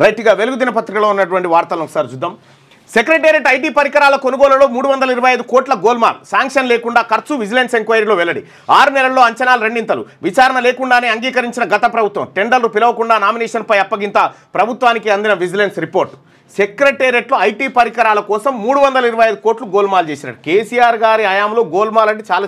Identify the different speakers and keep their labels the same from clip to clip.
Speaker 1: రైట్గా వెలుగు దినపత్రికలో ఉన్నటువంటి వార్తలను ఒకసారి చూద్దాం. సెక్రటేరియట్ ఐటీ పరికరాల కొనుగోలులో 325 కోట్ల గోల్మాల్, శాంక్షన్ లేకుండా ఖర్చు విజిలెన్స్ ఎంక్వైరీలో వెల్లడి. 6 నెలల్లో అంచనాలు రెండింతలు, విచారణ లేకుండానే అంగీకరించిన గత ప్రభుత్వం. టెండర్లు పిలవకుండా నామినేషన్పై అప్పగింత, ప్రభుత్వానికి అందిన విజిలెన్స్ రిపోర్ట్. సెక్రటేరియట్లో ఐటీ పరికరాల కోసం 325 కోట్లు గోల్మాల్ చేసినట్టు. కేసీఆర్ గారి హయాంలో గోల్మాల్ అంటే చాలా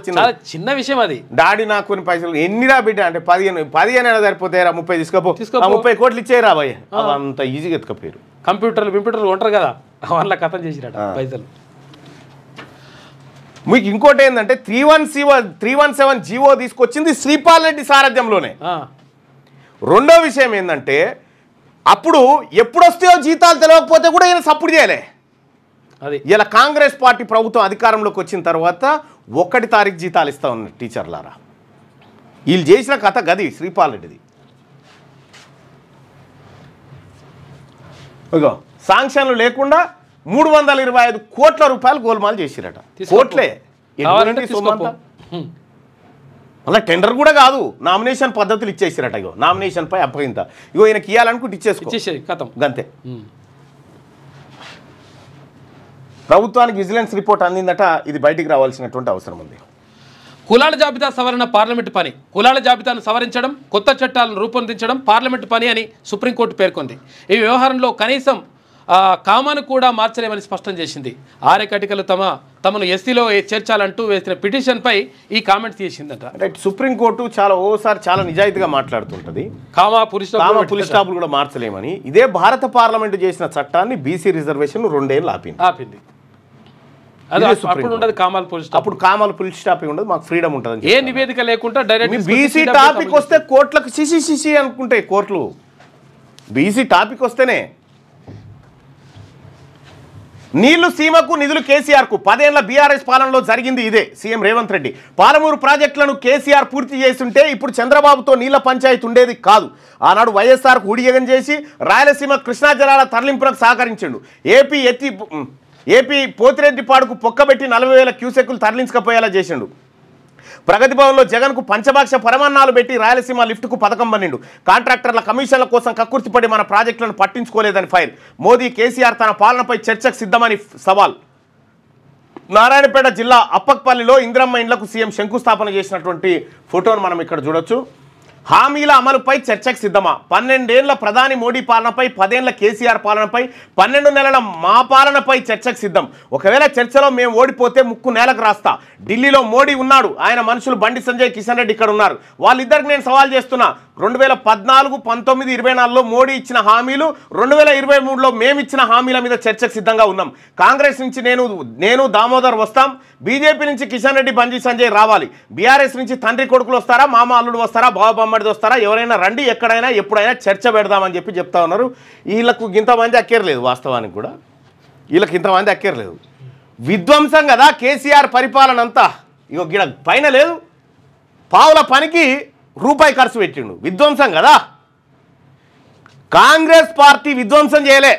Speaker 2: చిన్న విషయం. అది
Speaker 1: డాడీ నాకు కొన్ని పైసలు ఎన్నిరా బిడ్డ అంటే 15 సరిపోతాయిరా, 30 తీసుకోపో, 30 కోట్లు ఇచ్చేయరా భయ్, అంత ఈజీగా ఎత్తుకపోయారు.
Speaker 2: కంప్యూటర్లు ఉంటారు కదా, వాళ్ళ కథం చేసినట్టు పైసలు.
Speaker 1: మీకు ఇంకోటి ఏంటంటే 317 జీవో తీసుకొచ్చింది శ్రీపాల్ రెడ్డి సారథ్యంలోనే. రెండో విషయం ఏంటంటే అప్పుడు ఎప్పుడొస్తాయో జీతాలు తెలియకపోతే కూడా ఈయన సపోర్ట్ చేయలే.
Speaker 2: అది
Speaker 1: ఇలా కాంగ్రెస్ పార్టీ ప్రభుత్వం అధికారంలోకి వచ్చిన తర్వాత 1 తారీఖు జీతాలు ఇస్తా ఉన్నారు టీచర్లారా. వీళ్ళు చేసిన కథ గది శ్రీపాల్ రెడ్డిది. ఇగో శాంక్షన్లు లేకుండా 325 కోట్ల రూపాయలు గోల్మాల్ చేసిరట. కోట్లే అలా టెండర్ కూడా కాదు, నామినేషన్ పద్ధతులు ఇచ్చేసిరట. ఇగో నామినేషన్ పై అప్పగింత, ఇగో ఈయనకి ఇవ్వాలనుకుంటే ఇచ్చేసుకో గంతే. ప్రభుత్వానికి విజిలెన్స్ రిపోర్ట్ అందిందట, ఇది బయటికి రావాల్సినటువంటి అవసరం ఉంది.
Speaker 2: కులాల జాబితా సవరణ పార్లమెంటు పని. కులాల జాబితాను సవరించడం, కొత్త చట్టాలను రూపొందించడం పార్లమెంటు పని అని సుప్రీంకోర్టు పేర్కొంది. ఈ వ్యవహారంలో కనీసం కామాను కూడా మార్చలేమని స్పష్టం చేసింది. ఆర్యకటికలు తమను ఎస్సీలో చేర్చాలంటూ వేసిన పిటిషన్పై ఈ కామెంట్స్ చేసిందట.
Speaker 1: రైట్, సుప్రీంకోర్టు ఓసారి చాలా నిజాయితీగా మాట్లాడుతుంటుంది.
Speaker 2: కామా పులి
Speaker 1: స్టాపులు కూడా మార్చలేమని. ఇదే భారత పార్లమెంటు చేసిన చట్టాన్ని బీసీ రిజర్వేషన్ 2 ఏళ్ళు ఆపింది. అప్పుడు కామాల పులి స్టాప్ ఉండదు, మాకు ఫ్రీడమ్ ఉంటుంది.
Speaker 2: ఏ నివేదిక లేకుండా డైరెక్ట్
Speaker 1: బీసీ టాపిక్ వస్తే కోర్టులకు సిసి అనుకుంటే కోర్టులు బీసీ టాపిక్ వస్తేనే. నీళ్లు సీమకు, నిధులు కేసీఆర్కు. 10 ఏళ్ల బీఆర్ఎస్ పాలనలో జరిగింది ఇదే. సీఎం రేవంత్ రెడ్డి పాలమూరు ప్రాజెక్టులను కేసీఆర్ పూర్తి చేస్తుంటే ఇప్పుడు చంద్రబాబుతో నీళ్ల పంచాయతీ ఉండేది కాదు. ఆనాడు వైఎస్ఆర్కు ఊడియగం చేసి రాయలసీమ కృష్ణా జలాల తరలింపులకు సహకరించిండు. ఏపీ పోతిరెడ్డిపాడుకు పొక్కబెట్టి 40,000 క్యూసెక్కులు తరలించకపోయేలా చేసిండు. ప్రగతి భవన్లో జగన్కు పంచభాక్ష పరమాన్నాలు పెట్టి రాయలసీమ లిఫ్ట్కు పథకం పన్నిండు. కాంట్రాక్టర్ల కమిషన్ల కోసం కక్కుర్తిపడి మన ప్రాజెక్టులను పట్టించుకోలేదని ఫైర్. మోదీ కేసీఆర్ తన పాలనపై చర్చకు సిద్ధమని సవాల్. నారాయణపేట జిల్లా అప్పక్పల్లిలో ఇందిరమ్మ ఇండ్లకు సీఎం శంకుస్థాపన చేసినటువంటి ఫోటోను మనం ఇక్కడ చూడొచ్చు. హామీల అమలుపై చర్చకు సిద్ధమా? 12 ఏళ్ల ప్రధాని మోడీ పాలనపై, 10 ఏళ్ల కేసీఆర్ పాలనపై, 12 నెలల మా పాలనపై చర్చకు సిద్ధం. ఒకవేళ చర్చలో మేము ఓడిపోతే ముక్కు నేలకు రాస్తా. ఢిల్లీలో మోడీ ఉన్నాడు, ఆయన మనుషులు బండి సంజయ్, కిషన్ రెడ్డి ఇక్కడ ఉన్నారు. వాళ్ళిద్దరికి నేను సవాల్ చేస్తున్నా. 2014, 19, 24లో మోడీ ఇచ్చిన హామీలు, 2023లో మేమిచ్చిన హామీల మీద చర్చకు సిద్ధంగా ఉన్నాం. కాంగ్రెస్ నుంచి నేను దామోదర్ వస్తాం. బీజేపీ నుంచి కిషన్ రెడ్డి, బండి సంజయ్ రావాలి. బీఆర్ఎస్ నుంచి తండ్రి కొడుకులు వస్తారా, మామ అల్లుడు వస్తారా, బావబొమ్మడిది వస్తారా, ఎవరైనా రండి, ఎక్కడైనా ఎప్పుడైనా చర్చ పెడదామని చెప్తా ఉన్నారు. వీళ్ళకు ఇంతమంది అక్కర్లేదు, వాస్తవానికి కూడా వీళ్ళకి ఇంతమంది అక్కర్లేదు. విధ్వంసం కదా కేసీఆర్ పరిపాలన అంతా. ఇగో గిడ పైన లేదు, పావుల పనికి రూపాయి ఖర్చు పెట్టిండు. విధ్వంసం కదా. కాంగ్రెస్ పార్టీ విధ్వంసం చేయలే,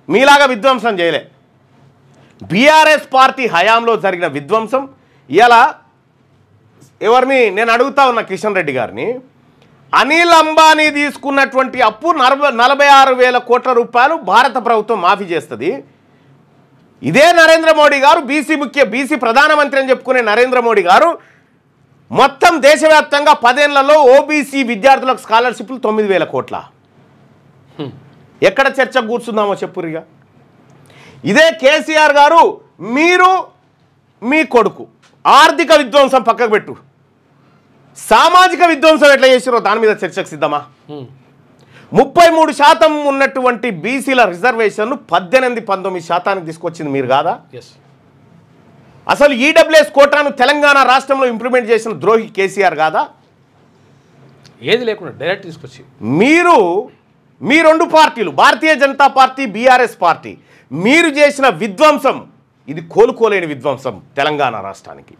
Speaker 1: మీలాగా విధ్వంసం చేయలే. బీఆర్ఎస్ పార్టీ హయాంలో జరిగిన విధ్వంసం. ఇలా ఎవరిని నేను అడుగుతా ఉన్నా, కిషన్ రెడ్డి గారిని, అనిల్ అంబానీ తీసుకున్నటువంటి అప్పు 46,000 కోట్ల రూపాయలు భారత ప్రభుత్వం మాఫీ చేస్తుంది. ఇదే నరేంద్ర మోడీ గారు బీసీ ప్రధానమంత్రి అని చెప్పుకునే నరేంద్ర మోడీ గారు మొత్తం దేశవ్యాప్తంగా 10 ఏళ్లలో ఓబీసీ విద్యార్థులకు స్కాలర్షిప్లు 9,000 కోట్ల. ఎక్కడ చర్చకు కూర్చుందామో చెప్పురిగా. ఇదే కేసీఆర్ గారు, మీరు మీ కొడుకు ఆర్థిక విధ్వంసం పక్కకు పెట్టు, సామాజిక విధ్వంసం ఎట్లా చేసిరో దాని మీద చర్చకు సిద్ధమా? 33% ఉన్నటువంటి బీసీల రిజర్వేషన్ను 18-19% తీసుకొచ్చింది మీరు కాదా? అసలు ఈడబ్ల్యూఎస్ కోటాను తెలంగాణ రాష్ట్రంలో ఇంప్లిమెంట్ చేసిన ద్రోహి కేసీఆర్ కాదా?
Speaker 2: ఏది లేకుండా డైరెక్ట్ తీసుకొచ్చి
Speaker 1: మీ 2 పార్టీలు, Bharatiya Janata party, BRS party, మీరు చేసిన విధ్వంసం ఇది కోలుకోలేని విధ్వంసం తెలంగాణ రాష్ట్రానికి.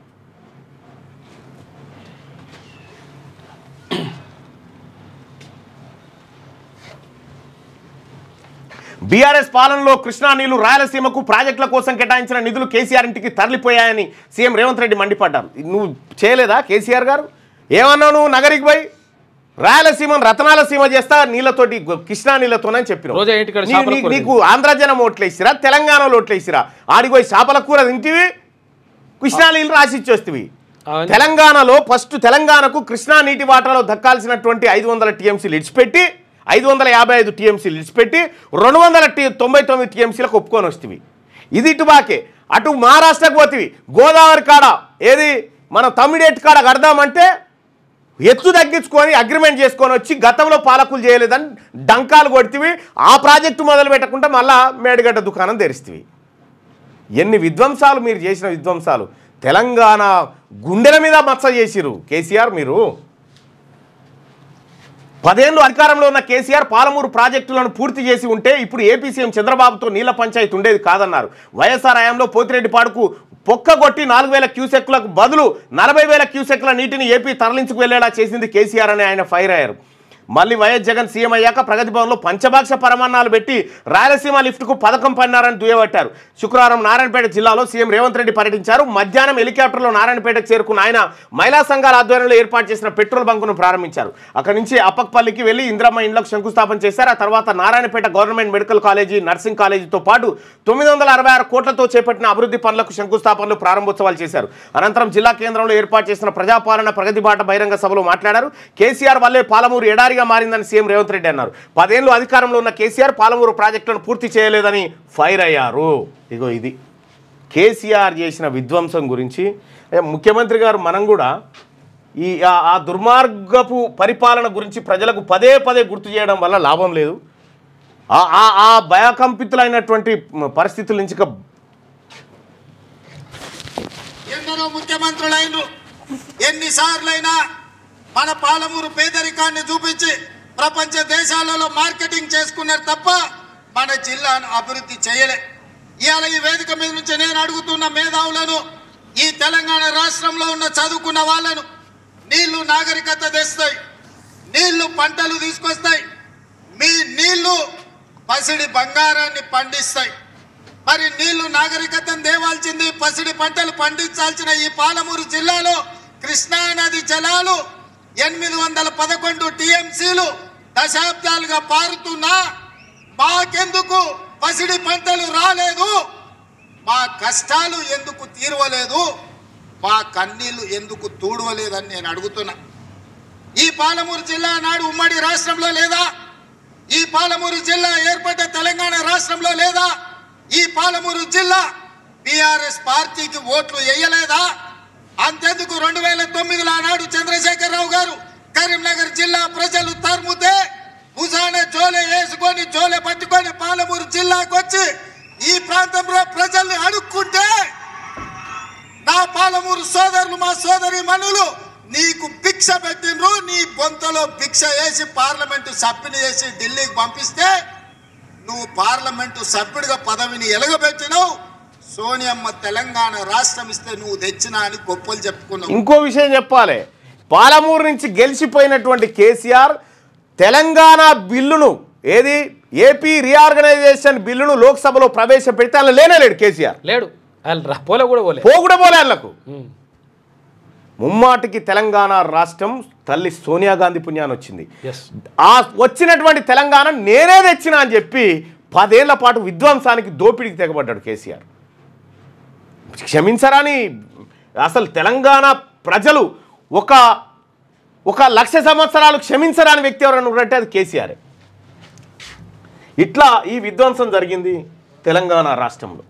Speaker 1: బీఆర్ఎస్ పాలనలో కృష్ణా నీళ్లు రాయలసీమకు ప్రాజెక్టుల కోసం కేటాయించిన నిధులు కేసీఆర్ ఇంటికి తరలిపోయాయని సీఎం రేవంత్ రెడ్డి మండిపడ్డారు. నువ్వు చేయలేదా కేసీఆర్ గారు? ఏమన్నావు నువ్వు? నగరికి పోయి రాయలసీమను రతనాల సీమ చేస్తా నీళ్ళతోటి కృష్ణా నీళ్ళతోనని చెప్పిన నీకు ఆంధ్ర జనం ఓట్లేసిరా తెలంగాణలో ఓట్లేసిరా ఆడికి పోయి చేపల కూర తింటివి కృష్ణా నీళ్ళు రాసిచ్చేస్తవి తెలంగాణలో ఫస్ట్ తెలంగాణకు కృష్ణా నీటి వాటాలో దక్కాల్సినటువంటి 500 టీఎంసీలు ఇడిచిపెట్టి 555 టీఎంసీలు ఇడిచిపెట్టి 299 టీఎంసీలకు ఒప్పుకొని వస్తేవి ఇది ఇటు బాకే అటు మహారాష్ట్రకు పోతివి గోదావరి కాడ ఏది మన తమిడేట్ కాడ కడదామంటే ఎత్తు తగ్గించుకొని అగ్రిమెంట్ చేసుకొని వచ్చి గతంలో పాలకులు చేయలేదని డంకాలు కొడితివి ఆ ప్రాజెక్టు మొదలు పెట్టకుండా మళ్ళా మేడిగడ్డ దుకాణం తెరిస్తేవి ఎన్ని విధ్వంసాలు మీరు చేసిన విధ్వంసాలు తెలంగాణ గుండెల మీద మచ్చ చేసిరు కేసీఆర్ మీరు 10 ఏళ్ళు అధికారంలో ఉన్న కేసీఆర్ పాలమూరు ప్రాజెక్టులను పూర్తి చేసి ఉంటే ఇప్పుడు ఏపీ సీఎం చంద్రబాబుతో నీళ్ల పంచాయతీ ఉండేది కాదన్నారు వైఎస్ఆర్ హయాంలో పోతిరెడ్డిపాడుకు పొక్కగొట్టి 4000 క్యూసెక్లకు బదులు 40,000 క్యూసెక్ల నీటిని ఏపీ తరలించుకు వెళ్లేలా చేసింది కేసీఆర్ అని ఆయన ఫైర్ అయ్యారు మళ్ళీ వైఎస్ జగన్ సీఎం అయ్యాక ప్రగతి భవన్లో పంచభాక్ష పరమాన్నాలు పెట్టి రాయలసీమ లిఫ్ట్కు పథకం పన్నారని దుయ్యబట్టారు శుక్రవారం నారాయణపేట జిల్లాలో సీఎం రేవంత్ రెడ్డి పర్యటించారు మధ్యాహ్నం హెలికాప్టర్లో నారాయణపేటకు చేరుకున్న ఆయన మహిళా సంఘాల ఆధ్వర్యంలో ఏర్పాటు చేసిన పెట్రోల్ బంకును ప్రారంభించారు అక్కడి నుంచి అప్పక్పల్లికి వెళ్లి ఇంద్రమ్మ ఇండ్లకు శంకుస్థాపన చేశారు ఆ తర్వాత Narayanpet government medical college nursing కాలేజీతో పాటు 966 కోట్లతో చేపట్టిన అభివృద్ధి పనులకు శంకుస్థాపనలు ప్రారంభోత్సవాలు చేశారు అనంతరం జిల్లా కేంద్రంలో ఏర్పాటు చేసిన ప్రజాపాలన ప్రగతి బాట బహిరంగ సభలో మాట్లాడారు కేసీఆర్ వల్లే పాలమూరు ఎడారి మారిందని సీఎం రేవంత్ రెడ్డి అన్నారు 10 ఏళ్ళు అధికారంలో ఉన్న కేసీఆర్ పాలమూరు ప్రాజెక్టులను పూర్తి చేయలేదని ఫైర్ అయ్యారు ఇగో ఇది కేసీఆర్ చేసిన విధ్వంసం గురించి ముఖ్యమంత్రి గారు మనం కూడా ఈ ఆ దుర్మార్గపు పరిపాలన గురించి ప్రజలకు పదే గుర్తు చేయడం వల్ల లాభం లేదు ఆ భయకంపితులైనటువంటి పరిస్థితుల నుంచి
Speaker 3: ఎందరో ముఖ్యమంత్రులైన ఎన్నిసార్లైనా మన పాలమూరు పేదరికాన్ని చూపించి ప్రపంచ దేశాలలో మార్కెటింగ్ చేసుకున్నారు తప్ప మన జిల్లాను అభివృద్ధి చేయలే ఇవాళ ఈ వేదిక మీద నుంచి నేను అడుగుతున్న మేధావులను ఈ తెలంగాణ రాష్ట్రంలో ఉన్న చదువుకున్న వాళ్ళను నీళ్లు నాగరికత తెస్తాయి నీళ్లు పంటలు తీసుకొస్తాయి మీ నీళ్లు పసిడి బంగారాన్ని పండిస్తాయి మరి నీళ్లు నాగరికతను దేవాల్సింది పసిడి పంటలు పండించాల్సిన ఈ పాలమూరు జిల్లాలో కృష్ణా నది జలాలు 811 టీఎంసీలు దశాబ్దాలుగా పారుతున్నా మాకెందుకు పసిడి పంటలు రాలేదు మా కష్టాలు ఎందుకు తీరవలేదు మా కన్నీళ్లు ఎందుకు తూడవలేదని నేను అడుగుతున్నా ఈ పాలమూరు జిల్లా నాడు ఉమ్మడి రాష్ట్రంలో లేదా ఈ పాలమూరు జిల్లా ఏర్పడ్డ తెలంగాణ రాష్ట్రంలో లేదా ఈ పాలమూరు జిల్లా బీఆర్ఎస్ పార్టీకి ఓట్లు వేయలేదా అంతెందుకు 2009లో ఆనాడు చంద్రశేఖరరావు గారు కరీంనగర్ జిల్లా ప్రజలు తరుముతే భుజాన జోలె వేసుకొని జోలె పట్టుకొని పాలమూరు జిల్లాకు వచ్చి ఈ ప్రాంతంలో ప్రజల్ని అడుక్కుంటే నా పాలమూరు సోదరులు మా సోదరి మనులు నీకు భిక్ష పెట్టినరు నీ బొంతలో భిక్ష వేసి పార్లమెంటు సభ్యుని చేసి ఢిల్లీకి పంపిస్తే నువ్వు పార్లమెంటు సభ్యుడిగా పదవిని ఎలగబెట్టినావు సోనియమ్మ తెలంగాణ రాష్ట్రం ఇస్తే నువ్వు తెచ్చినా అని గొప్పలు చెప్పుకున్నావు
Speaker 1: ఇంకో విషయం చెప్పాలి పాలమూరు నుంచి గెలిచిపోయినటువంటి కేసీఆర్ తెలంగాణ బిల్లును ఏది ఏపీ రీఆర్గనైజేషన్ బిల్లును లోక్సభలో ప్రవేశపెడితే అలా లేనేలేడు కేసీఆర్
Speaker 2: లేడు పోలే
Speaker 1: వాళ్ళకు ముమ్మాటికి తెలంగాణ రాష్ట్రం తల్లి సోనియా గాంధీ పుణ్యాన్ని వచ్చింది ఆ వచ్చినటువంటి తెలంగాణ నేనే తెచ్చినా అని చెప్పి 10 ఏళ్ల పాటు విధ్వంసానికి దోపిడికి తెగబడ్డాడు కేసీఆర్ క్షమించరాని అసలు తెలంగాణ ప్రజలు ఒక 1,00,000 సంవత్సరాలు క్షమించరాని వ్యక్తి ఎవరైనా ఉన్నట్టే అది కేసీఆర్ ఇట్లా ఈ విధ్వంసం జరిగింది తెలంగాణ రాష్ట్రంలో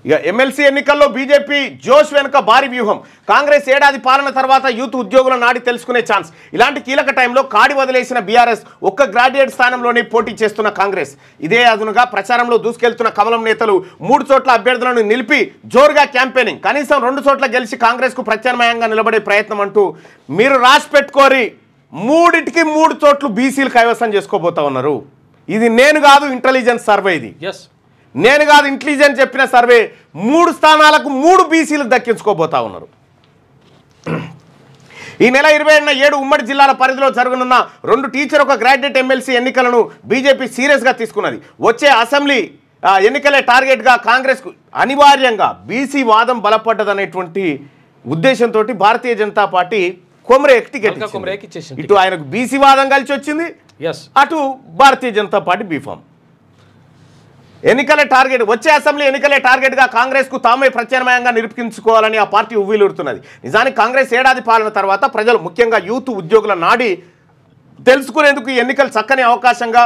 Speaker 1: ఇక ఎమ్మెల్సీ ఎన్నికల్లో బీజేపీ జోష్ వెనుక భారీ వ్యూహం కాంగ్రెస్ ఏడాది పాలన తర్వాత యూత్ ఉద్యోగుల నాడి తెలుసుకునే ఛాన్స్ ఇలాంటి కీలక టైంలో కాడి వదిలేసిన బీఆర్ఎస్ ఒక్క గ్రాడ్యుయేట్ స్థానంలోనే పోటీ చేస్తున్న కాంగ్రెస్ ఇదే అదునుగా ప్రచారంలో దూసుకెళ్తున్న కమలం నేతలు 3 చోట్ల అభ్యర్థులను నిలిపి జోరుగా క్యాంపెయినింగ్ కనీసం 2 చోట్ల గెలిచి కాంగ్రెస్కు ప్రత్యామ్నాయంగా నిలబడే ప్రయత్నం అంటూ మీరు రాసి పెట్టుకోరి 3టికి 3 చోట్లు బీసీలు కైవసం చేసుకోబోతా ఉన్నారు ఇది నేను కాదు ఇంటెలిజెన్స్ సర్వే ఇది నేను కాదు ఇంటెలిజెన్స్ చెప్పిన సర్వే 3 స్థానాలకు 3 బీసీలు దక్కించుకోబోతా ఉన్నారు ఈ నెల 27న 7 ఉమ్మడి జిల్లాల పరిధిలో జరగనున్న 2 టీచర్ ఒక గ్రాడ్యుయేట్ ఎమ్మెల్సీ ఎన్నికలను బీజేపీ సీరియస్గా తీసుకున్నది వచ్చే అసెంబ్లీ ఎన్నికలే టార్గెట్గా కాంగ్రెస్కు అనివార్యంగా బీసీ వాదం బలపడ్డదనేటువంటి ఉద్దేశంతో భారతీయ జనతా పార్టీ కొమరేకి టికెట్
Speaker 2: కొమరేకి ఇచ్చేసింది.
Speaker 1: ఇటు ఆయనకు బీసీ వాదం కలిసి వచ్చింది, అటు Bharatiya Janata party B form. ఎన్నికలే target, వచ్చే అసెంబ్లీ ఎన్నికలే టార్గెట్గా కాంగ్రెస్కు తామే ప్రత్యామ్నాయంగా నిరూపించుకోవాలని ఆ పార్టీ ఉవ్విలూరుతున్నది. నిజానికి కాంగ్రెస్ ఏడాది పాలన తర్వాత ప్రజలు, ముఖ్యంగా యూత్, ఉద్యోగుల నాడి తెలుసుకునేందుకు ఈ ఎన్నికలు చక్కని అవకాశంగా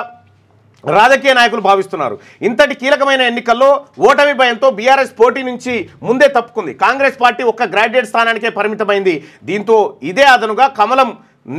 Speaker 1: రాజకీయ నాయకులు భావిస్తున్నారు. ఇంతటి కీలకమైన ఎన్నికల్లో ఓటమి భయంతో బీఆర్ఎస్ పోటీ నుంచి ముందే తప్పుకుంది. కాంగ్రెస్ పార్టీ ఒక్క గ్రాడ్యుయేట్ స్థానానికే పరిమితమైంది. దీంతో ఇదే అదనుగా కమలం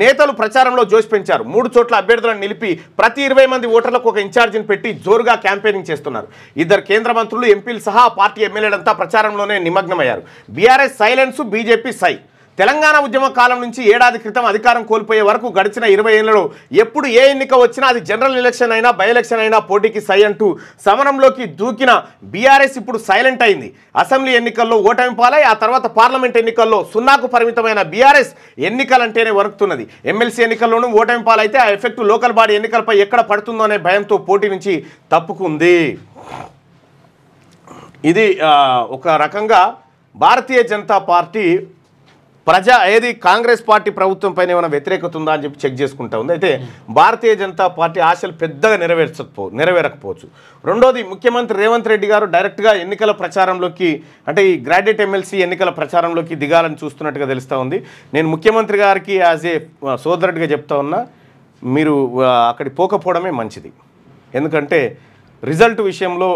Speaker 1: నేతలు ప్రచారంలో జోష్ పెంచారు. 3 చోట్ల అభ్యర్థులను నిలిపి ప్రతి 20 మంది ఓటర్లకు ఒక ఇన్ఛార్జిని పెట్టి జోరుగా క్యాంపెయినింగ్ చేస్తున్నారు. 2 కేంద్ర మంత్రులు, ఎంపీలు సహా పార్టీ ఎమ్మెల్యేలంతా ప్రచారంలోనే నిమగ్నమయ్యారు. బీఆర్ఎస్ సైలెన్స్, బీజేపీ సై. తెలంగాణ ఉద్యమ కాలం నుంచి ఏడాది క్రితం అధికారం కోల్పోయే వరకు గడిచిన 20 ఏళ్లలో ఎప్పుడు ఏ ఎన్నిక వచ్చినా అది జనరల్ ఎలక్షన్ అయినా, బై ఎలక్షన్ అయినా పోటీకి సై అంటూ సమరంలోకి దూకిన బీఆర్ఎస్ ఇప్పుడు సైలెంట్ అయింది. అసెంబ్లీ ఎన్నికల్లో ఓటమి పాలై ఆ తర్వాత పార్లమెంట్ ఎన్నికల్లో 0కు పరిమితమైన బీఆర్ఎస్ ఎన్నికలంటేనే వణుకుతున్నది. ఎమ్మెల్సీ ఎన్నికల్లోనూ ఓటమి పాలైతే ఆ ఎఫెక్ట్ లోకల్ బాడీ ఎన్నికలపై ఎక్కడ పడుతుందో అనే భయంతో పోటీ నుంచి తప్పుకుంది. ఇది ఒక రకంగా భారతీయ జనతా పార్టీ కాంగ్రెస్ పార్టీ ప్రభుత్వం పైన ఏమైనా వ్యతిరేకత ఉందా అని చెప్పి చెక్ చేసుకుంటా ఉంది. అయితే భారతీయ జనతా పార్టీ ఆశలు పెద్దగా నెరవేరకపోవచ్చు. రెండోది, ముఖ్యమంత్రి రేవంత్ రెడ్డి గారు డైరెక్ట్గా ఎన్నికల ప్రచారంలోకి, అంటే ఈ గ్రాడ్యుయేట్ ఎమ్మెల్సీ ఎన్నికల ప్రచారంలోకి దిగాలని చూస్తున్నట్టుగా తెలుస్తూ ఉంది. నేను ముఖ్యమంత్రి గారికి యాజ్ ఏ సోదరుడిగా చెప్తా ఉన్నా, మీరు అక్కడికి పోకపోవడమే మంచిది. ఎందుకంటే రిజల్ట్ విషయంలో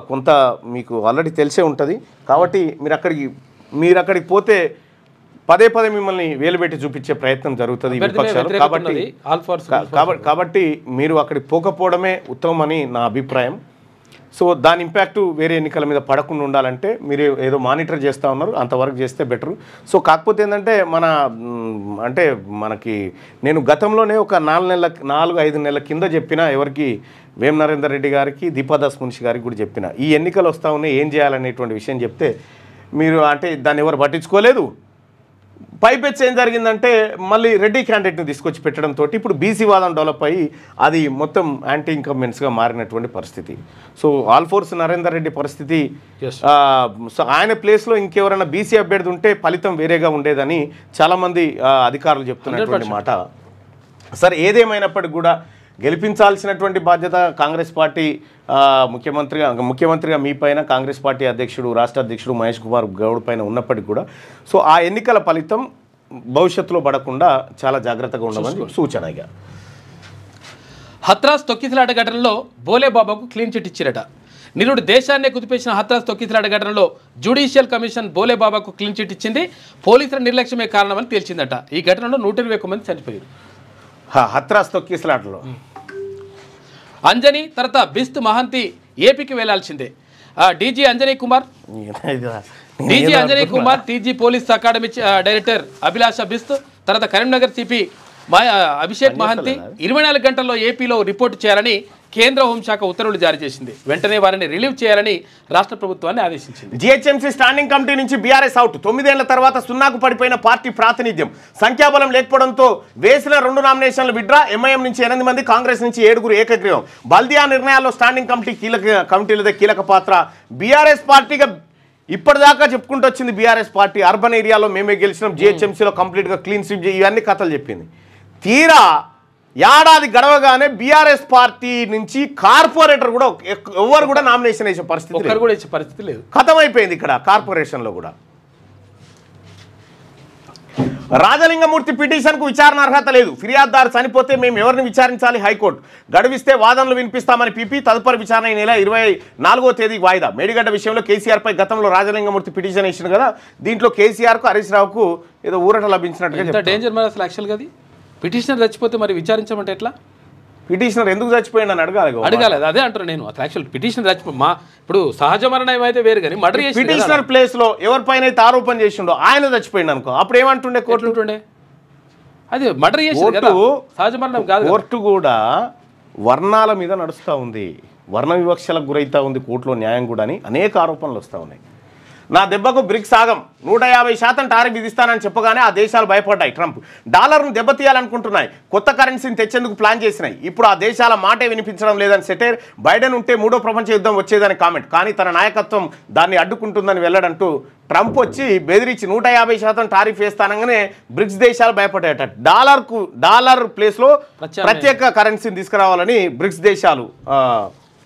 Speaker 1: కొంత మీకు ఆల్రెడీ తెలిసే ఉంటుంది. కాబట్టి మీరు అక్కడికి పోతే పదే మిమ్మల్ని వేలు పెట్టి చూపించే ప్రయత్నం జరుగుతుంది విపక్షాలు. కాబట్టి మీరు అక్కడికి పోకపోవడమే ఉత్తమమని నా అభిప్రాయం. సో దాని ఇంపాక్టు వేరే ఎన్నికల మీద పడకుండా ఉండాలంటే మీరు ఏదో మానిటర్ చేస్తూ ఉన్నారు, అంతవరకు చేస్తే బెటరు. సో కాకపోతే ఏంటంటే నేను గతంలోనే ఒక 4-5 నెలల కింద చెప్పిన, ఎవరికి వేం నరేందర్ రెడ్డి గారికి, దీపాదాస్ మున్షి గారికి కూడా చెప్పిన, ఈ ఎన్నికలు వస్తూ ఉన్నాయి ఏం చేయాలనేటువంటి విషయం చెప్తే మీరు దాన్ని ఎవరు పట్టించుకోలేదు. పైపెచ్చి ఏం జరిగిందంటే మళ్ళీ రెడ్డి క్యాండిడేట్ని తీసుకొచ్చి పెట్టడంతో ఇప్పుడు బీసీ వాదం డెవలప్ అయ్యి అది మొత్తం యాంటీ ఇన్కంబెన్స్గా మారినటువంటి పరిస్థితి. సో ఆల్ఫోర్స్ నరేందర్ రెడ్డి పరిస్థితి, సో ఆయన ప్లేస్లో ఇంకెవరైనా బీసీ అభ్యర్థి ఉంటే ఫలితం వేరేగా ఉండేదని చాలామంది అధికారులు చెప్తున్నటువంటి మాట. సరే, ఏదేమైనప్పటికీ కూడా గెలిపించాల్సినటువంటి బాధ్యత కాంగ్రెస్ పార్టీ ముఖ్యమంత్రిగా మీ పైన, కాంగ్రెస్ పార్టీ అధ్యక్షుడు, రాష్ట్ర అధ్యక్షుడు మహేష్ కుమార్ గౌడ్ పైన ఉన్నప్పటికీ కూడా సో ఆ ఎన్నికల ఫలితం భవిష్యత్తులో పడకుండా చాలా జాగ్రత్తగా ఉండమని సూచనగా.
Speaker 2: హత్రాస్ తొక్కిసలాట ఘటనలో బోలేబాబాకు క్లీన్ చిట్ ఇచ్చిరట. నిరుడు దేశాన్నే కుదిపేసిన హత్రాస్ తొక్కిసలాట ఘటనలో జ్యుడిషియల్ కమిషన్ బోలేబాబాకు క్లీన్ చిట్ ఇచ్చింది. పోలీసుల నిర్లక్ష్యమే కారణమని తేల్చిందట. ఈ ఘటనలో 121 మంది చనిపోయారు.
Speaker 1: హత్రాస్ తొక్కిసలాటలో
Speaker 2: అంజనీ తర్వాత బిస్త్ మహంతి ఏపీకి వెళ్లాల్సిందే. DG Anjani Kumar, TG police academy director Abhilasha Bisht, తర్వాత కరీంనగర్ సిపి అభిషేక్ మహంతి 24 గంటల్లో ఏపీలో రిపోర్టు చేయాలని కేంద్ర హోంశాఖ ఉత్తర్వులు జారీ చేసింది. వెంటనే వారిని రిలీవ్ చేయాలని రాష్ట్ర ప్రభుత్వాన్ని ఆదేశించింది.
Speaker 1: జీహెచ్ఎంసీ స్టాండింగ్ కమిటీ నుంచి బీఆర్ఎస్ అవుట్. 9 ఏళ్ల తర్వాత 0కు పడిపోయిన పార్టీ ప్రాతినిధ్యం. సంఖ్యాబలం లేకపోవడంతో వేసిన 2 నామినేషన్లు విడ్రా. ఎంఐఎం నుంచి 8 మంది, కాంగ్రెస్ నుంచి 7 ఏకగ్రీవం. బల్దియా నిర్ణయాల్లో స్టాండింగ్ కమిటీలదే కీలక పాత్ర. బీఆర్ఎస్ పార్టీగా ఇప్పటిదాకా చెప్పుకుంటూ వచ్చింది బీఆర్ఎస్ పార్టీ. అర్బన్ ఏరియాలో మేమే గెలిచినాం, జీహెచ్ఎంసీలో కంప్లీట్గా క్లీన్ స్వీప్, ఇవన్నీ కథలు చెప్పింది. తీరా ఏడాది గడవగానే బీఆర్ఎస్ పార్టీ నుంచి కార్పొరేటర్ కూడా ఎవరు కూడా నామినేషన్ వేసే పరిస్థితి
Speaker 2: లేదు.
Speaker 1: ఖతం అయిపోయింది ఇక్కడ కార్పొరేషన్లో కూడా. రాజలింగమూర్తి పిటిషన్కు విచారణ అర్హత లేదు. ఫిర్యాదుదారు చనిపోతే మేము ఎవరిని విచారించాలి? హైకోర్టు గడువిస్తే వాదనలు వినిపిస్తామని పీపీ. తదుపరి విచారణ ఈ నెల 24వ తేదీకి వాయిదా. మేడిగడ్డ విషయంలో కేసీఆర్పై గతంలో రాజలింగమూర్తి పిటిషన్ వేసింది కదా, దీంట్లో కేసీఆర్కు, హరీష్ రావుకు ఏదో ఊరట లభించినట్టుగా.
Speaker 2: డేంజర్ మరి అసలు యాక్చువల్గా అది పిటిషనర్ చచ్చిపోతే మరి విచారించమంటే ఎట్లా?
Speaker 1: పిటిషనర్ ఎందుకు చచ్చిపోయింది అని
Speaker 2: అడగాలి. అదే అంటారు నేను. యాక్చువల్ పిటిషనర్ ఇప్పుడు సహజ మరణం అయితే వేరు, కానీ మర్డర్ చేసి
Speaker 1: పిటిషనర్ ప్లేస్ లో ఎవరిపైన అయితే ఆరోపణ చేసిండో ఆయన చచ్చిపోయింది అనుకో, అప్పుడు ఏమంటుండే కోర్టు ఉంటుండే?
Speaker 2: అది మర్డర్ చేసి సహజ మరణం కాదు.
Speaker 1: కోర్టు కూడా వర్ణాల మీద నడుస్తూ ఉంది, వర్ణ వివక్షలకు గురైతా ఉంది కోర్టులో న్యాయం కూడా అని అనేక ఆరోపణలు వస్తూ ఉన్నాయి. నా దెబ్బకు బ్రిక్స్ ఆగం 150% టారిఫ్ విధిస్తానని చెప్పగానే ఆ దేశాలు భయపడ్డాయి. ట్రంప్ డాలర్ను దెబ్బతీయాలనుకుంటున్నాయి, కొత్త కరెన్సీని తెచ్చేందుకు ప్లాన్ చేసినాయి. ఇప్పుడు ఆ దేశాల మాటే వినిపించడం లేదని సెటైర్. బైడెన్ ఉంటే మూడో ప్రపంచ యుద్ధం వచ్చేదని కామెంట్. కానీ తన నాయకత్వం దాన్ని అడ్డుకుంటుందని వెల్లడంటూ ట్రంప్ వచ్చి బెదిరించి 150% టారిఫ్ వేస్తానగానే బ్రిక్స్ దేశాలు భయపడ్డాయట. డాలర్ ప్లేస్లో ప్రత్యేక కరెన్సీని తీసుకురావాలని బ్రిక్స్ దేశాలు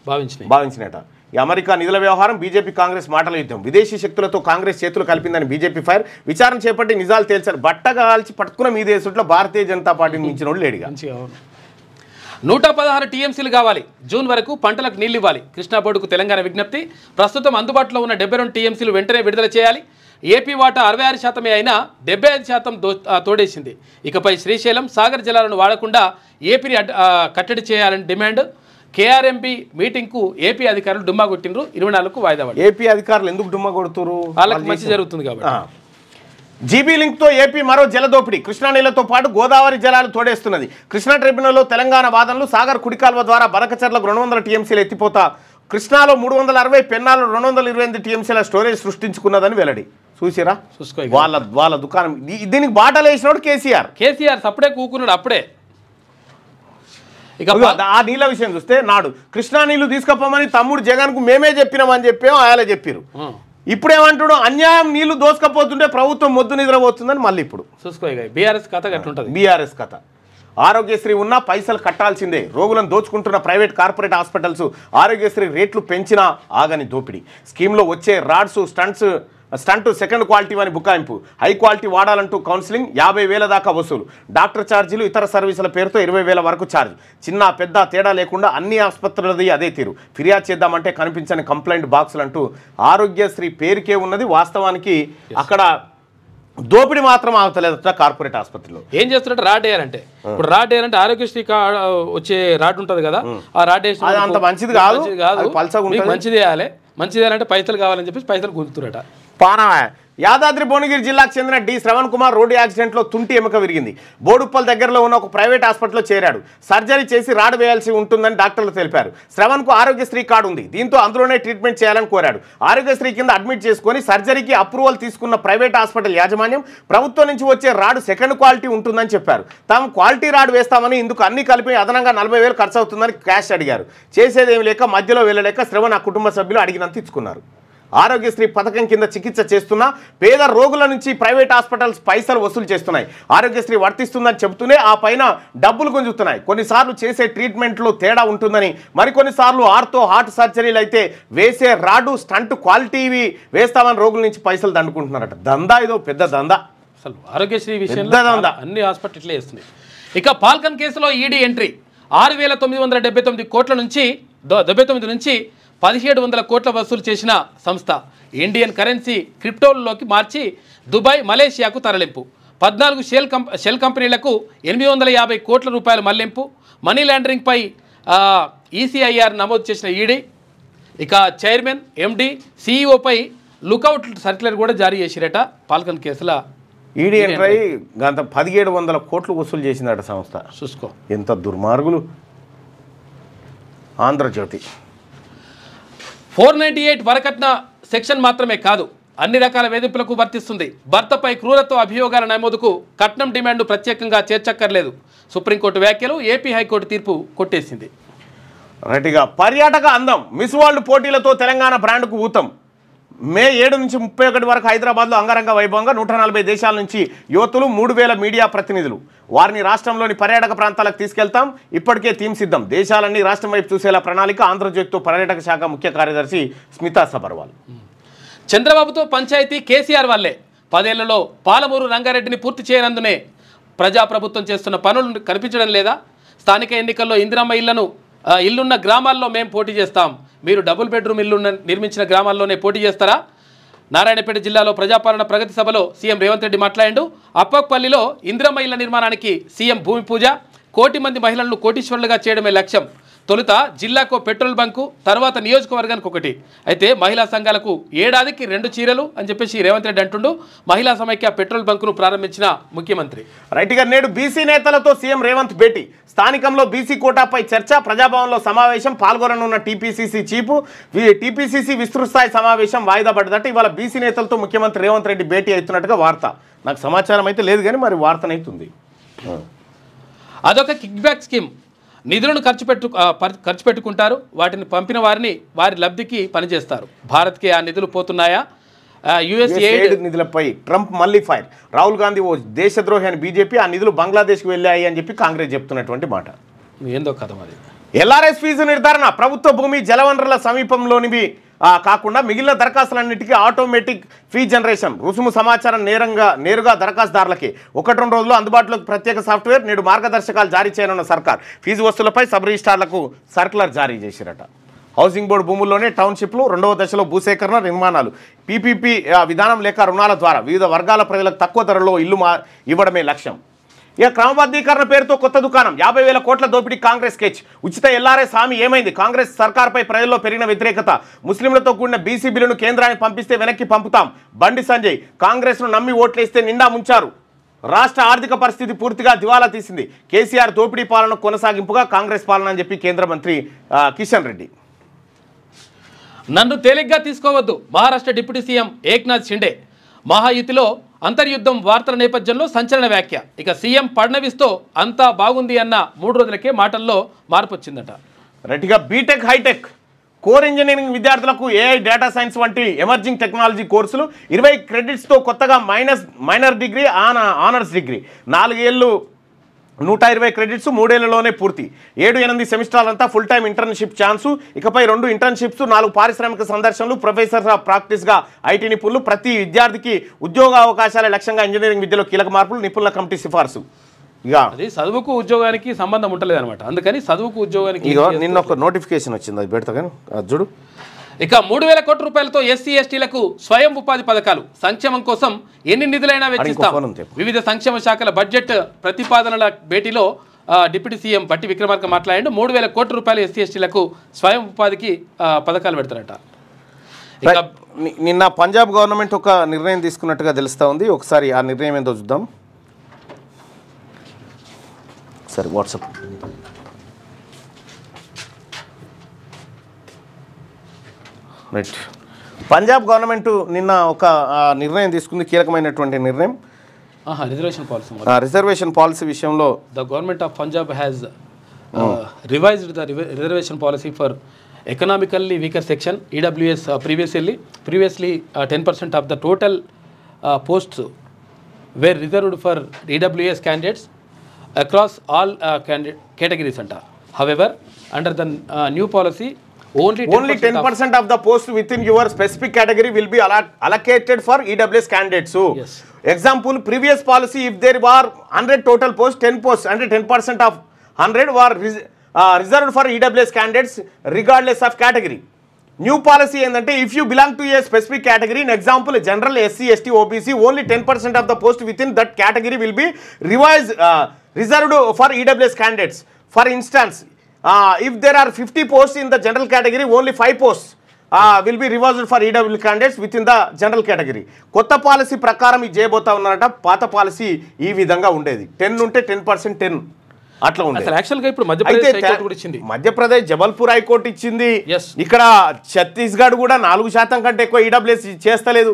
Speaker 1: భావించినట. ఈ అమెరికా నిధుల వ్యవహారం, బీజేపీ కాంగ్రెస్ మాటల యుద్ధం. విదేశీ శక్తులతో కాంగ్రెస్ చేతులు కలిపిందని బీజేపీ ఫైర్. విచారణ చేపట్టి నిజాలు తేల్చారు. బట్టగా కాల్చి పట్టుకున్న మీ దేశంలో భారతీయ జనతా పార్టీని మించిన వాళ్ళు లేడుగా.
Speaker 2: 116 టీఎంసీలు కావాలి. జూన్ వరకు పంటలకు నీళ్లు ఇవ్వాలి. కృష్ణా బోర్డుకు తెలంగాణ విజ్ఞప్తి. ప్రస్తుతం అందుబాటులో ఉన్న 72 టీఎంసీలు వెంటనే విడుదల చేయాలి. ఏపీ వాటా 66% అయినా 75% తోడేసింది. ఇకపై శ్రీశైలం, సాగర్ జలాలను వాడకుండా ఏపీని కట్టడి చేయాలని డిమాండ్. కేఆర్ఎంపీ మీటింగ్కు ఏపీ అధికారులు డుమ్మా కొట్టిండ్రు. 24కు వాయిదా పడ్డారు.
Speaker 1: ఏపీ అధికారులు ఎందుకు డుమ్మా కొడుతున్నారు?
Speaker 2: వాళ్ళకి మంచి జరుగుతుంది కాబట్టి.
Speaker 1: జీబీ లింక్తో ఏపీ మరో జలదోపిడీ. కృష్ణా నీళ్లతో పాటు గోదావరి జలాలు తోడేస్తున్నది. కృష్ణా ట్రిబ్యునల్లో తెలంగాణ వాదనలు. సాగర్ కుడికాల్వ ద్వారా బనకచర్లకు 200 టీఎంసీలు ఎత్తిపోతా. కృష్ణాలో 360, పెన్నాలో 228 టీఎంసీల స్టోరేజ్ సృష్టించుకున్నదని వెల్లడి. చూసిరా వాళ్ళ దుకాణం. దీనికి బాటలు వేసినాడు కేసీఆర్.
Speaker 2: అప్పుడే కూకున్నాడు. అప్పుడే
Speaker 1: ఇక ఆ నీళ్ళ విషయం చూస్తే నాడు కృష్ణా నీళ్లు తీసుకపోమని తమ్ముడు జగన్కు మేమే చెప్పినామని చెప్పాము, ఆయన చెప్పారు. ఇప్పుడేమంటాడు, అన్యాయం నీళ్లు దోసుకపోతుంటే ప్రభుత్వం మొద్దు నిద్రపోతుందని మళ్ళీ ఇప్పుడు
Speaker 2: బీఆర్ఎస్ కథ గట్లుంటుంది.
Speaker 1: బీఆర్ఎస్ కథ. ఆరోగ్యశ్రీ ఉన్నా పైసలు కట్టాల్సిందే. రోగులను దోచుకుంటున్న ప్రైవేట్ కార్పొరేట్ హాస్పిటల్స్ ఆరోగ్యశ్రీ రేట్లు పెంచినా ఆగని దోపిడీ. స్కీమ్లో వచ్చే రాడ్స్ స్టంట్ సెకండ్ క్వాలిటీ అని బుకాయింపు. హై క్వాలిటీ వాడాలంటూ కౌన్సిలింగ్. 50,000 దాకా వసూలు. డాక్టర్ ఛార్జీలు, ఇతర సర్వీసుల పేరుతో 20,000 వరకు ఛార్జ్. చిన్న పెద్ద తేడా లేకుండా అన్ని ఆసుపత్రులది అదే తీరు. ఫిర్యాదు చేద్దామంటే కనిపించని కంప్లైంట్ బాక్సులు అంటూ ఆరోగ్యశ్రీ పేరుకే ఉన్నది. వాస్తవానికి అక్కడ దోపిడీ మాత్రం ఆగుతలేదట కార్పొరేట్ ఆసుపత్రిలో.
Speaker 2: ఏం చేస్తున్నట్టు రాడ్ వేయాలంటే, ఇప్పుడు రాడ్ వేయాలంటే ఆరోగ్యశ్రీ వచ్చే రాడ్ ఉంటుంది కదా, ఆ రాడ్ వేసి
Speaker 1: అంత మంచిది కాదు,
Speaker 2: మంచిది వేయాలి. మంచిది వేయాలంటే పైసలు కావాలని చెప్పేసి పైసలు గుంజుతురట.
Speaker 1: యాదాద్రి భువనగిరి జిల్లాకు చెందిన డి శ్రవణ్ కుమార్ రోడ్డు యాక్సిడెంట్లో తుంటి ఎముక విరిగింది. బోడుప్పల్ దగ్గరలో ఉన్న ఒక ప్రైవేట్ హాస్పిటల్లో చేరాడు. సర్జరీ చేసి రాడ్ వేయాల్సి ఉంటుందని డాక్టర్లు తెలిపారు. శ్రవణ్కు ఆరోగ్యశ్రీ కార్డు ఉంది. దీంతో అందులోనే ట్రీట్మెంట్ చేయాలని కోరాడు. ఆరోగ్యశ్రీ కింద అడ్మిట్ చేసుకుని సర్జరీకి అప్రూవల్ తీసుకున్న ప్రైవేట్ హాస్పిటల్ యాజమాన్యం ప్రభుత్వం నుంచి వచ్చే రాడ్ సెకండ్ క్వాలిటీ ఉంటుందని చెప్పారు. తాము క్వాలిటీ రాడ్ వేస్తామని, ఇందుకు అన్ని కలిపి అదనంగా 40,000 ఖర్చు అవుతుందని క్యాష్ అడిగారు. చేసేదేమి లేక మధ్యలో వెళ్ళలేక శ్రవణ్ ఆ కుటుంబ సభ్యులు అడిగినంత ఇచ్చుకున్నారు. ఆరోగ్యశ్రీ పథకం కింద చికిత్స చేస్తున్న పేద రోగుల నుంచి ప్రైవేట్ హాస్పిటల్స్ పైసలు వసూలు చేస్తున్నాయి. ఆరోగ్యశ్రీ వర్తిస్తుందని చెబుతూనే ఆ పైన డబ్బులు గుంజుతున్నాయి. కొన్నిసార్లు చేసే ట్రీట్మెంట్లో తేడా ఉంటుందని, మరికొన్నిసార్లు హార్ట్ సర్జరీలు అయితే వేసే రాడు స్టంట్ క్వాలిటీవి వేస్తామని రోగుల నుంచి పైసలు దండుకుంటున్నారట. దందా, ఇదో పెద్ద దందా.
Speaker 2: అసలు ఆరోగ్యశ్రీ విషయంలో అన్ని హాస్పిటల్స్ ఇస్తున్నాయి. ఇక పాల్కన్ కేసులో ఈడీ ఎంట్రీ. 6,979 కోట్ల నుంచి 1,700 కోట్ల వసూలు చేసిన సంస్థ. ఇండియన్ కరెన్సీ క్రిప్టోల్లోకి మార్చి దుబాయ్, మలేషియాకు తరలింపు. 14 షెల్ కంపెనీలకు 850 కోట్ల రూపాయల మళ్లింపు. మనీ లాండరింగ్పై ఈసీఐఆర్ నమోదు చేసిన ఈడీ. ఇక చైర్మన్, ఎండీ, సీఈఓపై లుకౌట్ సర్క్యులర్ కూడా జారీ చేసిరట. పాల్కన్ కేసుల
Speaker 1: ఈడీ ఎంట్రై గత 1,700 కోట్లు వసూలు చేసిందట సంస్థ.
Speaker 2: చూసుకో
Speaker 1: ఎంత దుర్మార్గులు. ఆంధ్రజ్యోతి.
Speaker 2: 498 వరకట్న సెక్షన్ మాత్రమే కాదు, అన్ని రకాల వేధింపులకు వర్తిస్తుంది. భర్తపై క్రూరత్వ అభియోగాల నమోదుకు కట్నం డిమాండ్ను ప్రత్యేకంగా చేర్చక్కర్లేదు. సుప్రీంకోర్టు వ్యాఖ్యలు ఏపీ హైకోర్టు తీర్పు కొట్టేసింది.
Speaker 1: రైట్గా పర్యాటక అందం. మిస్ వరల్డ్ పోటీలతో తెలంగాణ బ్రాండ్కు ఊతం. మే 7 నుంచి 31 వరకు హైదరాబాద్లో అంగరంగ వైభవంగా 140 దేశాల నుంచి యువతులు, 3,000 మీడియా ప్రతినిధులు. వారిని రాష్ట్రంలోని పర్యాటక ప్రాంతాలకు తీసుకెళ్తాం. ఇప్పటికే థీమ్ సిద్ధం. దేశాలన్నీ రాష్ట్రం వైపు చూసేలా ప్రణాళిక. ఆంధ్రజ్యోతితో పర్యాటక శాఖ ముఖ్య కార్యదర్శి స్మితా సబర్వాల్.
Speaker 2: చంద్రబాబుతో పంచాయతీ కేసీఆర్ వల్లే. 10 ఏళ్లలో పాలమూరు రంగారెడ్డిని పూర్తి చేయనందునే ప్రజాప్రభుత్వం చేస్తున్న పనులు కనిపించడం లేదా? స్థానిక ఎన్నికల్లో ఇందిరమ్మ ఇల్లున్న గ్రామాల్లో మేము పోటీ చేస్తాం. మీరు డబుల్ బెడ్రూమ్ ఇల్లు నిర్మించిన గ్రామాల్లోనే పోటీ చేస్తారా? నారాయణపేట జిల్లాలో ప్రజాపాలన ప్రగతి సభలో సీఎం రేవంత్ రెడ్డి మాట్లాడాడు. అప్పక్పల్లిలో ఇందిరమ్మ ఇళ్ల నిర్మాణానికి సీఎం భూమి పూజ. 1,00,00,000 మంది మహిళలను కోటీశ్వరులుగా చేయడమే లక్ష్యం. తొలుత జిల్లాకు పెట్రోల్ బంకు, తర్వాత నియోజకవర్గానికి ఒకటి. అయితే మహిళా సంఘాలకు ఏడాదికి 2 చీరలు అని చెప్పేసి రేవంత్ రెడ్డి అంటుండు. మహిళా సమైక్య పెట్రోల్ బంకును ప్రారంభించిన ముఖ్యమంత్రి.
Speaker 1: రైట్గా నేడు బీసీ నేతలతో సీఎం రేవంత్ భేటీ. స్థానికంలో బీసీ కోటాపై చర్చ, ప్రజాభవన్లో సమావేశం, పాల్గొననున్న టీపీసీసీ చీఫ్. టీపీసీసీ విస్తృత స్థాయి సమావేశం వాయిదా పడ్డదట. ఇవాళ బీసీ నేతలతో ముఖ్యమంత్రి రేవంత్ రెడ్డి భేటీ అవుతున్నట్టుగా వార్త. నాకు సమాచారం అయితే లేదు కానీ మరి వార్తనైతుంది.
Speaker 2: అదొక కిక్ బ్యాక్ స్కీమ్. నిధులను ఖర్చు పెట్టుకుంటారు, వాటిని పంపిన వారిని వారి లబ్ధికి పనిచేస్తారు. భారత్కి ఆ నిధులు పోతున్నాయా?
Speaker 1: యుఎస్ఏడ్ నిధులపై ట్రంప్ మళ్ళీ ఫైర్. రాహుల్ గాంధీ ఓ దేశద్రోహి అని బీజేపీ, ఆ నిధులు బంగ్లాదేశ్కి వెళ్ళాయి అని చెప్పి కాంగ్రెస్ చెప్తున్నటువంటి మాట.
Speaker 2: ఏందో కథ మరి.
Speaker 1: ఎల్ఆర్ఎస్ ఫీజు నిర్ధారణ. ప్రభుత్వ భూమి, జలవనరుల సమీపంలోనివి కాకుండా మిగిలిన దరఖాస్తులన్నిటికీ ఆటోమేటిక్ ఫీ జనరేషన్. రుసుము సమాచారం నేరుగా దరఖాస్తుదారులకి 1-2 రోజుల్లో అందుబాటులోకి ప్రత్యేక సాఫ్ట్వేర్. నేడు మార్గదర్శకాలు జారీ చేయనున్న సర్కార్. ఫీజు వసూలపై సబ్ రిజిస్ట్రార్లకు సర్కులర్ జారీ చేసిరట. హౌసింగ్ బోర్డు భూముల్లోనే టౌన్షిప్లు, 2వ దశలో భూసేకరణ, నిర్మాణాలు. పీపీపీ విధానం లేక రుణాల ద్వారా వివిధ వర్గాల ప్రజలకు తక్కువ ధరలో ఇల్లు ఇవ్వడమే లక్ష్యం. ఇక క్రమబద్ధీకరణ పేరుతో కొత్త దుకాణం. 50,000 కోట్ల దోపిడీ కాంగ్రెస్ స్కెచ్. ఉచిత ఎల్ఆర్ఎస్ హామీ ఏమైంది? కాంగ్రెస్ సర్కార్పై ప్రజల్లో పెరిగిన వ్యతిరేకత. ముస్లింలతో కూడిన బీసీ బిల్లును కేంద్రానికి పంపిస్తే వెనక్కి పంపుతాం. బండి సంజయ్. కాంగ్రెస్ను నమ్మి ఓట్లేస్తే నిండా ముంచారు. రాష్ట్ర ఆర్థిక పరిస్థితి పూర్తిగా దివాలా తీసింది. కేసీఆర్ దోపిడీ పాలన కొనసాగింపుగా కాంగ్రెస్ పాలన అని చెప్పి కేంద్ర మంత్రి కిషన్ రెడ్డి.
Speaker 2: నన్ను తేలిగ్గా తీసుకోవద్దు. Maharashtra deputy CM Eknath Shinde. మహాయుతిలో అంతర్యుద్ధం వార్తల నేపథ్యంలో సంచలన వ్యాఖ్య. ఇక సీఎం ఫడ్నవీస్తో అంతా బాగుంది అన్న 3 రోజులకే మాటల్లో మార్పు వచ్చిందట.
Speaker 1: రెడ్డిగా బీటెక్, హైటెక్, కోర్ ఇంజనీరింగ్ విద్యార్థులకు ఏఐ, డేటా సైన్స్ వంటి ఎమర్జింగ్ టెక్నాలజీ కోర్సులు 20 క్రెడిట్స్తో కొత్తగా మైనర్ డిగ్రీ, ఆనర్స్ డిగ్రీ. 4 ఏళ్ళు 120 క్రెడిట్స్, 3 ఏళ్లలోనే పూర్తి. 7-8 సెమిస్టర్లంతా ఫుల్ టైం ఇంటర్న్షిప్ ఛాన్సు. ఇకపై 2 ఇంటర్న్షిప్స్, 4 పారిశ్రామిక సందర్శనలు. ప్రొఫెసర్ ప్రాక్టీస్గా ఐటీ నిపుణులు. ప్రతి విద్యార్థికి ఉద్యోగ అవకాశాల లక్ష్యంగా ఇంజనీరింగ్ విద్యలో కీలక మార్పులు. నిపుణుల కమిటీ సిఫార్సు. ఇక
Speaker 2: అది చదువుకు ఉద్యోగానికి సంబంధం ఉండలేదు అనమాట. అందుకని చదువుకు ఉద్యోగానికి
Speaker 1: నిన్న ఒక నోటిఫికేషన్ వచ్చింది, అది పెడతా కానీ చూడు.
Speaker 2: ఇక 3,000 కోట్ల రూపాయలతో ఎస్సీ ఎస్టీలకు స్వయం ఉపాధి పథకాలు. సంక్షేమం కోసం ఎన్ని నిధులైనా వెచ్చిస్తాం. వివిధ సంక్షేమ శాఖల బడ్జెట్ ప్రతిపాదనల భేటీలో డిప్యూటీ సీఎం బట్టి విక్రమార్క మాట్లాడాడు. 3,000 కోట్ల రూపాయలు ఎస్సీ ఎస్టీలకు స్వయం ఉపాధికి పథకాలు పెడతారట.
Speaker 1: నిన్న పంజాబ్ గవర్నమెంట్ ఒక నిర్ణయం తీసుకున్నట్టుగా తెలుస్తూ ఉంది. ఒకసారి ఆ నిర్ణయం ఏందో చూద్దాం. సరే వాట్సాప్. రైట్. పంజాబ్ గవర్నమెంట్ నిన్న ఒక నిర్ణయం తీసుకుంది, కీలకమైనటువంటి నిర్ణయం. రిజర్వేషన్ పాలసీ విషయంలో
Speaker 2: the government of Punjab has revised the reservation policy for economically weaker section EWS. Previously 10% of the total posts were reserved for EWS candidates across all categories అంట. However under the new policy only
Speaker 1: 10% of the posts within your specific category will be allocated for EWS candidates. So,
Speaker 2: yes.
Speaker 1: Example, previous policy, if there were 100 total posts, 10 posts, under 10% of 100 were reserved for EWS candidates regardless of category. New policy ఏంటంటే if you belong to a specific category, in example general, SC, ST, OBC, only 10% of the post within that category will be reserved for EWS candidates. For instance, if there are 50 posts in the general category, only 5 posts will be reserved for EW candidates within the general category. కొత్త policy ప్రకారం ఇది చేయబోతా ఉన్నారట. పాత policy ఈ విధంగా ఉండేది. 10 ఉంటే 10%, 10 అట్లా ఉండేది.
Speaker 2: యాక్చువల్గా ఇప్పుడు మధ్యప్రదేశ్ జబల్పూర్ హైకోర్టు ఇచ్చింది.
Speaker 1: ఇక్కడ ఛత్తీస్గఢ్ కూడా 4% కంటే ఎక్కువ ఈడబ్ల్యూఎస్ చేస్తలేదు.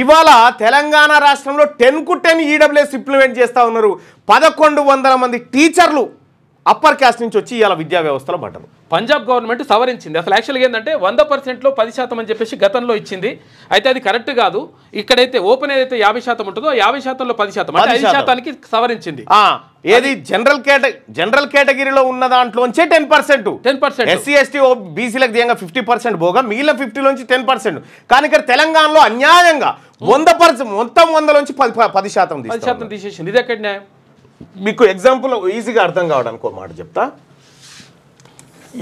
Speaker 1: ఇవాళ తెలంగాణ రాష్ట్రంలో 10కు 10 ఈడబ్ల్యూఎస్ ఇంప్లిమెంట్ చేస్తూ ఉన్నారు. 1,100 మంది టీచర్లు అప్పర్ క్యాస్ట్ నుంచి వచ్చి ఇవాళ విద్యా వ్యవస్థలో పడ్డారు.
Speaker 2: పంజాబ్ గవర్నమెంట్ సవరించింది. అసలు యాక్చువల్గా ఏంటంటే 100%లో 10% అని చెప్పేసి గతంలో ఇచ్చింది. అయితే అది కరెక్ట్ కాదు. ఇక్కడైతే ఓపెన్ ఏదైతే 50% ఉంటుందో 50%లో 10% అంటే 5%కి సవరించింది.
Speaker 1: ఏది జనరల్ కేటగిరీలో ఉన్న దాంట్లోంచే 10%. ఎస్సీ ఎస్టీ బీసీలకు దిగంగా 50% పోగా మిగిలిన 50లోంచి 10%. కానీ ఇక్కడ తెలంగాణలో అన్యాయంగా 100% మొత్తం 100లోంచి 10%
Speaker 2: తీసేసింది. ఇది ఎక్కడ న్యాయం?
Speaker 1: మీకు ఎగ్జాంపుల్ ఈజీగా అర్థం కావడానికి ఒక మాట చెప్తా.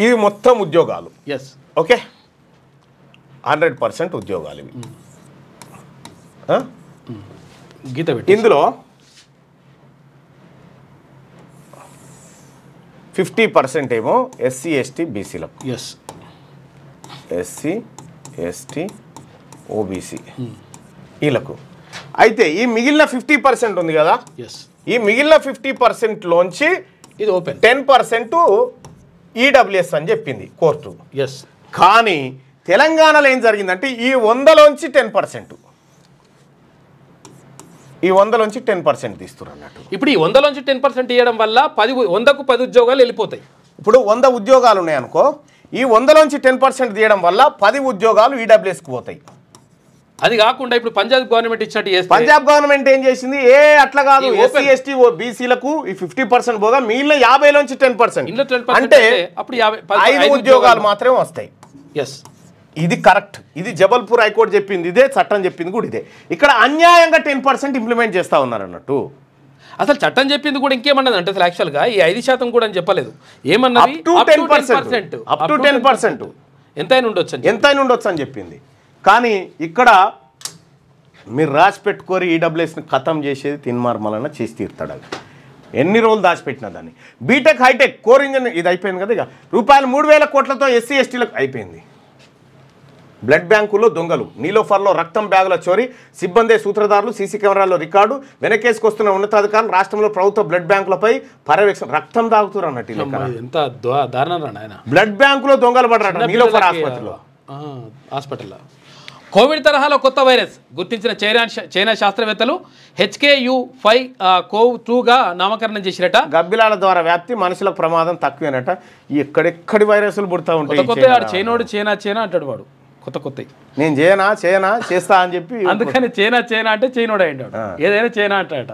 Speaker 1: ఇవి మొత్తం ఉద్యోగాలు.
Speaker 2: ఎస్,
Speaker 1: ఓకే, 100% ఉద్యోగాలు ఇవి.
Speaker 2: గీత పెట్టి
Speaker 1: ఇందులో 50% ఏమో ఎస్సీ ఎస్టీ బీసీలకు,
Speaker 2: ఎస్
Speaker 1: ఎస్సీ ఎస్టీ ఓబీసీ వీళ్ళకు. అయితే ఈ మిగిలిన 50% ఉంది కదా,
Speaker 2: ఎస్
Speaker 1: ఈ మిగిలిన 50%లోంచి
Speaker 2: ఇది ఓపెన్
Speaker 1: 10% ఈడబ్ల్యూఎస్ అని చెప్పింది కోర్టు.
Speaker 2: ఎస్
Speaker 1: కానీ తెలంగాణలో ఏం జరిగిందంటే ఈ 100లోంచి 10%, ఈ 100లోంచి 10% తీస్తున్నారు అన్నట్టు.
Speaker 2: ఇప్పుడు ఈ 100లోంచి 10% ఇవ్వడం వల్ల 100కు 10 ఉద్యోగాలు వెళ్ళిపోతాయి.
Speaker 1: ఇప్పుడు 100 ఉద్యోగాలు ఉన్నాయనుకో, ఈ 100లోంచి 10% తీయడం వల్ల 10 ఉద్యోగాలు ఈడబ్ల్యూఎస్కి పోతాయి.
Speaker 2: అది కాకుండా ఇప్పుడు పంజాబ్ గవర్నమెంట్ ఇచ్చినట్టు
Speaker 1: పంజాబ్ గవర్నమెంట్ ఏం చేసింది, అట్లా కాదు, ఎస్సీ ఎస్టీ బీసీలకు ఈ 50% పోగా మిగిలిన 50లోంచి 10%, అంటే
Speaker 2: అప్పుడు
Speaker 1: 5 ఉద్యోగాలు మాత్రమే వస్తాయి.
Speaker 2: ఎస్
Speaker 1: ఇది కరెక్ట్, ఇది జబల్పూర్ హైకోర్టు చెప్పింది ఇదే, చట్టం చెప్పింది కూడా ఇదే. ఇక్కడ అన్యాయంగా 10% ఇంప్లిమెంట్ చేస్తా ఉన్నారు అన్నట్టు.
Speaker 2: అసలు చట్టం చెప్పింది కూడా ఇంకేమన్నది అంటే అసలు యాక్చువల్గా ఈ 5% కూడా అని చెప్పలేదు, ఏమన్నది
Speaker 1: అప్ టు 10%,
Speaker 2: ఎంతైనా
Speaker 1: ఉండొచ్చు అని చెప్పింది. కానీ ఇక్కడ మీరు రాసి పెట్టుకోరి ఈడబ్ల్యూఎస్ని ఖతం చేసేది తిన్మార్మలన చేసి తీరుతాడు. అది ఎన్ని రోజులు దాచిపెట్టిన దాన్ని. బీటెక్ హైటెక్ కోర్ ఇంజన్ ఇది అయిపోయింది కదా, ఇక రూపాయలు 3,000 కోట్లతో ఎస్సీ ఎస్టీలకు అయిపోయింది. బ్లడ్ బ్యాంకులో దొంగలు, నీలోఫర్లో రక్తం బ్యాగుల చోరీ, సిబ్బంది సూత్రధారులు, సీసీ కెమెరాల్లో రికార్డు, వెనకేసుకొస్తున్న ఉన్నతాధికారులు, రాష్ట్రంలో ప్రభుత్వ బ్లడ్ బ్యాంకులపై పర్యవేక్షణ. రక్తం తాగుతున్నారు అన్నట్టు.
Speaker 2: ఎంత దారుణం ఆయన.
Speaker 1: బ్లడ్ బ్యాంకులో దొంగలు పడరాట నీలోఫర్
Speaker 2: హాస్పిటల్లో. కోవిడ్ తరహాలో కొత్త వైరస్ గుర్తించిన చైనా శాస్త్రవేత్తలు HKU5CoV-2గా నామకరణం చేసిరట.
Speaker 1: గబ్బిలాల ద్వారా వ్యాప్తి, మనుషులకు ప్రమాదం తక్కువేనట. ఎక్కడెక్కడి వైరస్లు పుడతా ఉంటాయి.
Speaker 2: చైనా అంటాడు వాడు, కొత్త
Speaker 1: నేను చేస్తా అని చెప్పి,
Speaker 2: అందుకని చైనా అంటే చైనోడు అయ్యాడు, ఏదైనా చైనా అంటాడట.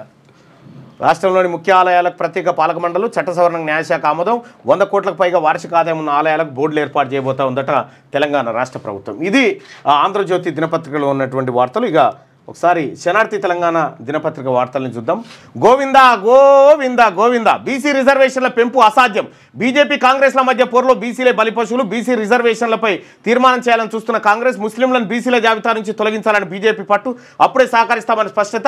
Speaker 1: రాష్ట్రంలోని ముఖ్య ఆలయాలకు ప్రత్యేక పాలక మండలి, చట్ట సవరణ న్యాయశాఖ ఆమోదం, 100 కోట్లకు పైగా వార్షిక ఆదాయం ఉన్న ఆలయాలకు బోర్డులు ఏర్పాటు చేయబోతా ఉందట తెలంగాణ రాష్ట్ర ప్రభుత్వం. ఇది ఆంధ్రజ్యోతి దినపత్రికలో ఉన్నటువంటి వార్తలు. ఇక ఒకసారి శనార్థి తెలంగాణ దినపత్రిక వార్తలను చూద్దాం. గోవిందా గోవిందా గోవిందా, బీసీ రిజర్వేషన్ల పెంపు అసాధ్యం, బీజేపీ కాంగ్రెస్ల మధ్య పోరులో బీసీలే బలిపశువులు, బీసీ రిజర్వేషన్లపై తీర్మానం చేయాలని చూస్తున్న కాంగ్రెస్, ముస్లింలను బీసీల జాబితా నుంచి తొలగించాలని బీజేపీ పట్టు, అప్పుడే సహకరిస్తామని స్పష్టత.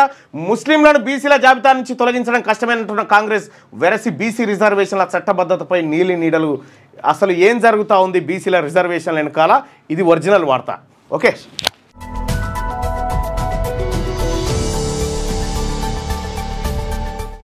Speaker 1: ముస్లింలను బీసీల జాబితా నుంచి తొలగించడం కష్టమైనట్టున్న కాంగ్రెస్ వెరసి బీసీ రిజర్వేషన్ల చట్టబద్ధతపై నీలి నీడలు. అసలు ఏం జరుగుతూ ఉంది బీసీల రిజర్వేషన్ల వెనకాల, ఇది ఒరిజినల్ వార్త. ఓకే.